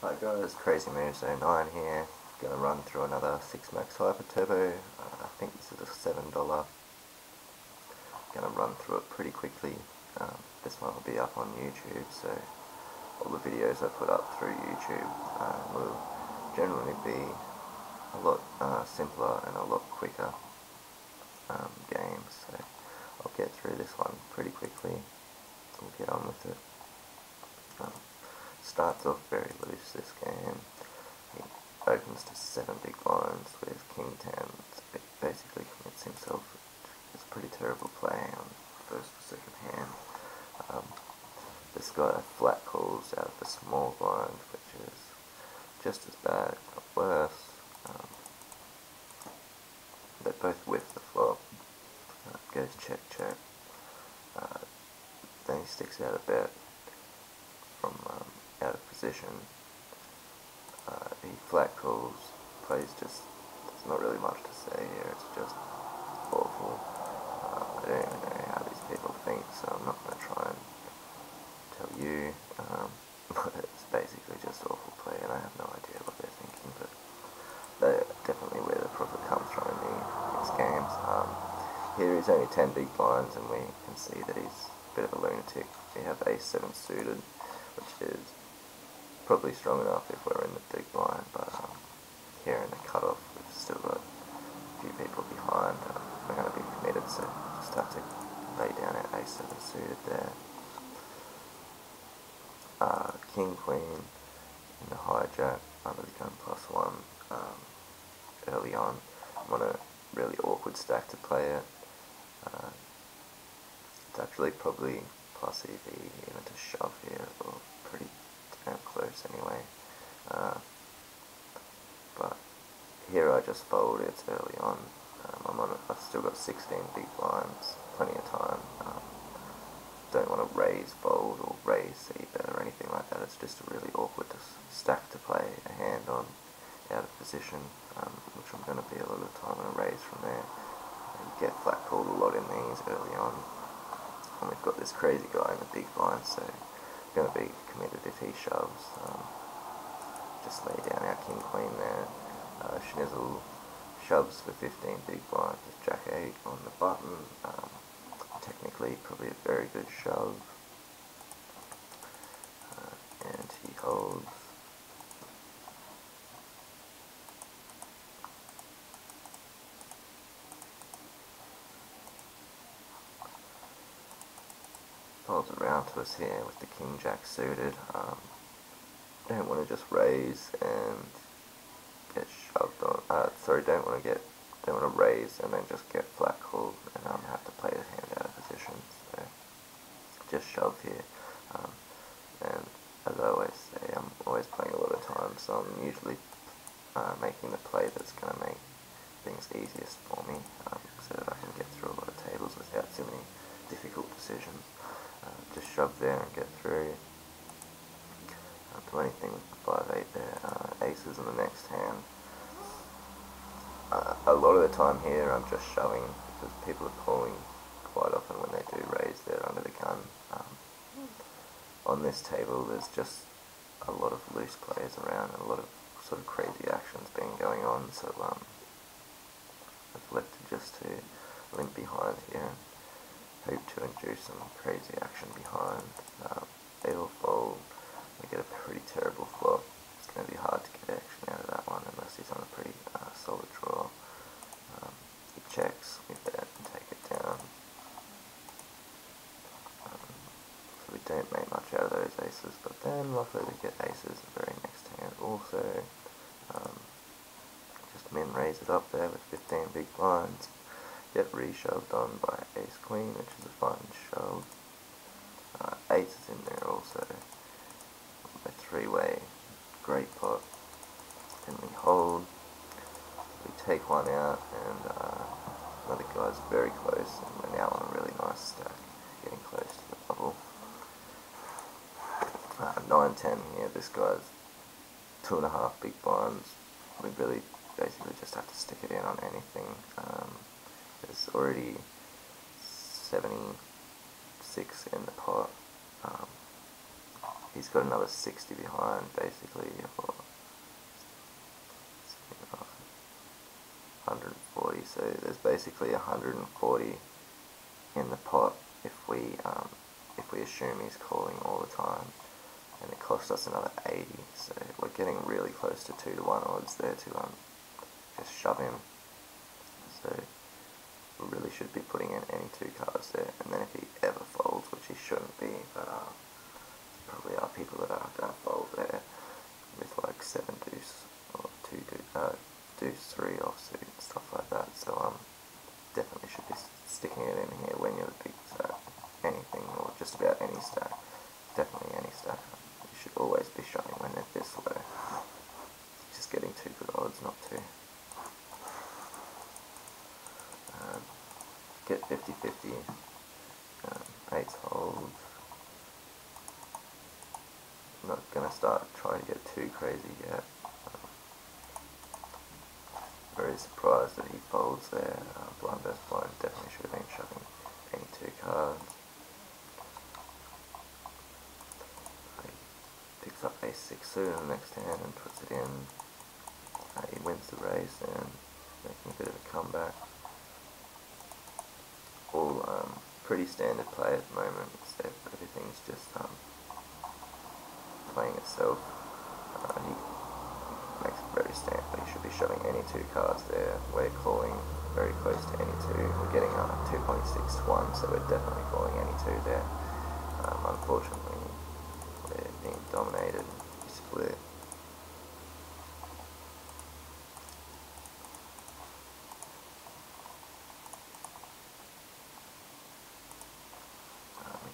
Hi guys, Crazy Moves 09 here. Gonna run through another 6 Max Hyper Turbo. I think this is a $7. Gonna run through it pretty quickly. This one will be up on YouTube, so all the videos I put up through YouTube will generally be a lot simpler and a lot quicker games. So I'll get through this one pretty quickly. We'll get on with it. Starts off very loose, this game. He opens to 7 big blinds with King 10. Basically commits himself. It's a pretty terrible play on first or second hand. This guy flat calls out of the small blind, which is just as bad, if not worse. They both whiff the flop. Goes check check. Then he sticks out a bet from out of position. He flat calls, plays just, there's not really much to say here, it's just awful. I don't even know how these people think, so I'm not going to try and tell you, but it's basically just awful play, and I have no idea what they're thinking, but they're definitely where the profit comes from in these games. Here he's only 10 big blinds, and we can see that he's a bit of a lunatic. We have ace-7 suited, which is probably strong enough if we're in the big blind, but here in the cutoff we've still got a few people behind. We're going to be committed, so just have to lay down our ace-7 suited there. King Queen in the hijack under the gun +1 early on. I'm on a really awkward stack to play it. It's actually probably plus EV even to shove here, or pretty damn close anyway. But here I just fold, it's early on. I've still got 16 big blinds, plenty of time. Don't want to raise fold or raise c-bet or anything like that. It's just a really awkward stack to play a hand on out of position, which I'm going to be a lot of the time. I'm going to raise from there. You get flat called a lot in these early on. And we've got this crazy guy in the big blind, so I'm going to be committed if he shoves. Just lay down our King Queen there. Schnizzle shoves for 15 big blinds with Jack 8 on the button. Technically, probably a very good shove. And he holds. Folds around to us here with the King Jack suited. Don't want to just raise and get shoved on. Don't want to raise and then just get flat called and have to play the hand out of position. So just shove here. And as I always say, I'm always playing a lot of time, so I'm usually making the play that's going to make things easiest for me, so that I can get through a lot of tables without too many difficult decisions. Just shove there and get through. Don't do anything with the 5-8 there. Aces in the next hand. A lot of the time here I'm just shoving because people are calling quite often when they do raise there under the gun. On this table there's just a lot of loose players around and a lot of sort of crazy actions being going on, so I've elected just to limp behind here and hope to induce some crazy action behind. They all fold. We get a pretty terrible flop. It's going to be hard to get action out of that one unless he's on a pretty solid draw. He checks, we bet and take it down. So we don't make much out of those aces, but then luckily we get aces the very next hand also. Just min raise it up there with 15 big blinds. Get re-shoved on by ace queen, which is a fine shove. Ace is in there also. A three-way, great pot. Then we hold. We take one out, and another guy's very close, and we're now on a really nice stack, getting close to the bubble. 9-10 here, this guy's 2.5 big blinds. We really basically just have to stick it in on anything. There's already 76 in the pot. he's got another 60 behind, basically, or 140, so there's basically 140 in the pot if we assume he's calling all the time, and it cost us another 80, so we're getting really close to 2-1 odds there to just shove him. So we really should be putting in any 2 cards there, and then if he ever folds, which he shouldn't be, but probably are people that are going to fold there with like 7 deuce or 2 deuce 3 offsuit and stuff like that, so definitely should be sticking it in here when you're the big stack. Anything, or just about any stack, definitely any stack. You should always be shoving when they're this low. Just getting 2 good odds, not 2. Get 50-50, 8's hold. Not gonna start trying to get too crazy yet. Very surprised that he folds there. Blind versus blind, definitely should have been shoving any 2 cards. Picks up ace-6 suit in the next hand and puts it in. He wins the race and making a bit of a comeback. All pretty standard play at the moment, so everything's just playing itself. He makes it very standard. He should be shoving any 2 cards there. We're calling very close to any 2. We're getting 2.6-1, so we're definitely calling any 2 there. Unfortunately, we're being dominated. We split.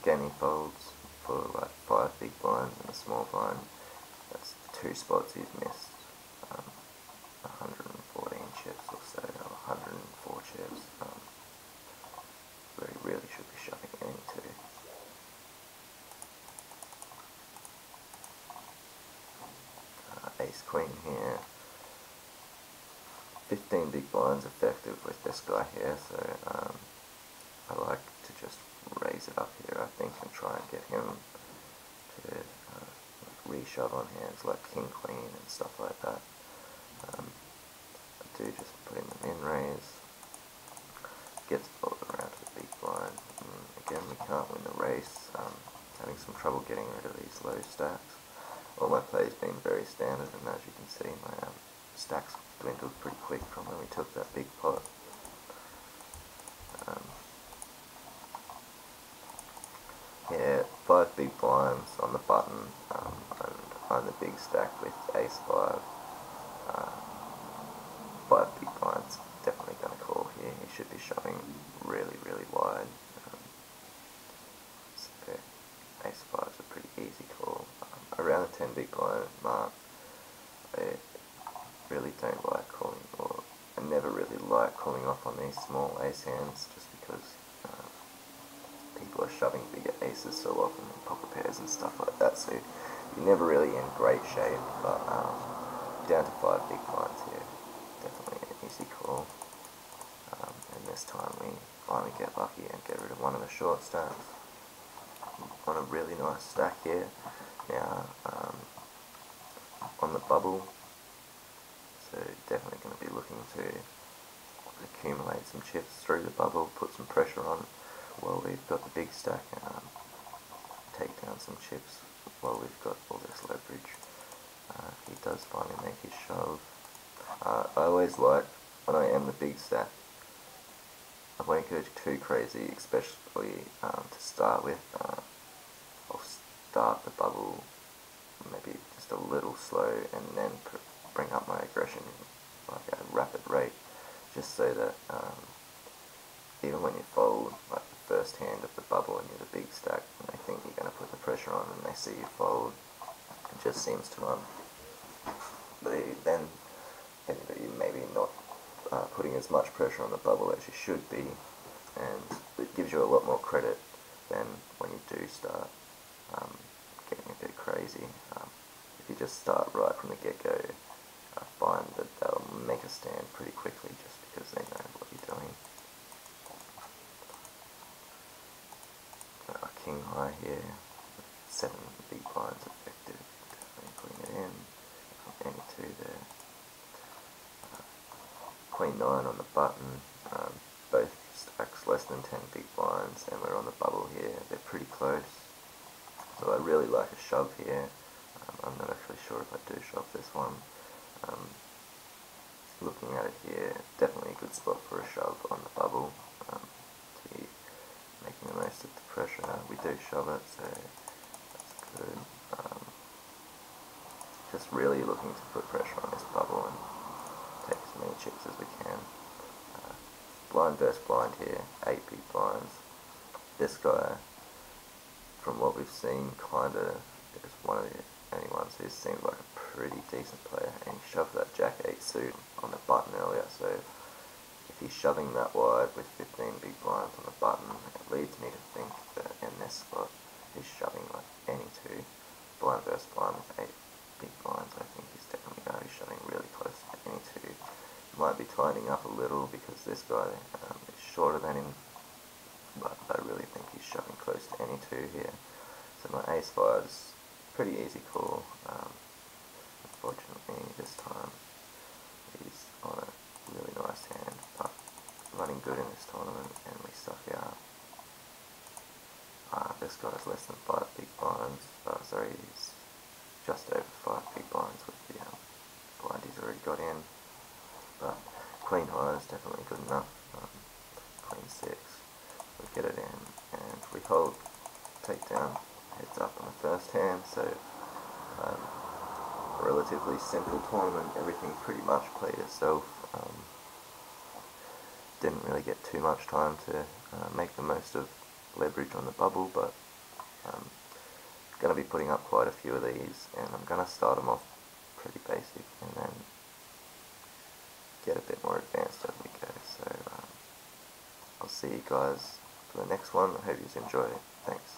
Again, he folds for like 5 big blinds and a small blind. That's 2 spots he's missed. 114 chips or so, or 104 chips. Where he really should be shoving any 2. Ace queen here. 15 big blinds effective with this guy here, so I like to just raise it up here, I think, and try and get him to re-shove on hands like king queen and stuff like that. I do just put in the min raise. Gets folded around to the big blind. Again, we can't win the race. Having some trouble getting rid of these low stacks. All my plays been very standard, and as you can see, my stacks dwindled pretty quick from when we took that big pot. Yeah, 5 big blinds on the button, and on the big stack with ace-5. 5 big blinds, definitely going to call here. He should be shoving really, really wide. So ace-5 is a pretty easy call. Around the 10 big blind mark, I really don't like calling, or I never really like calling off on these small ace hands, just because people are shoving bigger aces so often in pocket pairs and stuff like that, so you're never really in great shape, but down to 5 big blinds here, definitely an easy call. And this time we finally get lucky and get rid of one of the short stacks on a really nice stack here. Now on the bubble, so definitely going to be looking to accumulate some chips through the bubble, put some pressure on while we've got the big stack, and take down some chips while we've got all this leverage. He does finally make his shove. I always like, when I am the big stack, I won't go too crazy, especially to start with. I'll start the bubble maybe just a little slow and then bring up my aggression like at a rapid rate, just so that even when you fold like the first hand of the bubble and you're the big stack and they think you're going to put the pressure on and they see you fold, it just seems to then you're maybe not putting as much pressure on the bubble as you should be, and it gives you a lot more credit than when you do start getting a bit crazy. If you just start right from the get-go, I find that they'll make a stand pretty quickly just because they know what you're doing. King high here, 7 big blinds effective. Definitely putting it in. Any 2 there. Queen 9 on the button. Both stacks less than 10 big blinds, and we're on the bubble here. They're pretty close. So I really like a shove here. I'm not actually sure if I do shove this one. Looking at it here, definitely a good spot for a shove on the bubble. To be making the most of the pressure. We do shove it, so that's good. Just really looking to put pressure on this bubble and take as many chips as we can. Blind versus blind here, 8 big blinds. This guy, from what we've seen, kinda is one of the only ones who seemed like a pretty decent player, and he shoved that Jack 8 suit on the button earlier, so if he's shoving that wide with 15 big blinds on the button, it leads me to think that in this spot he's shoving like any 2, blind versus blind with 8 big blinds. I think he's definitely going to be shoving really close to any 2. Might be tightening up a little because this guy is shorter than him, but I really think he's shoving close to any 2 here. So my ace-5 is pretty easy call. Unfortunately this time he's on a really nice hand, but running good in this tournament, and we suck out. This guy's less than 5 big blinds. Sorry, he's just over 5 big blinds with the blind he's already got in. But Queen High is definitely good enough. Queen 6, we get it in, and we hold takedown, heads up on the first hand. So a relatively simple tournament, everything pretty much played itself. Didn't really get too much time to make the most of leverage on the bubble, but going to be putting up quite a few of these, and I'm going to start them off pretty basic and then get a bit more advanced as we go. So I'll see you guys for the next one. I hope you enjoy it. Thanks.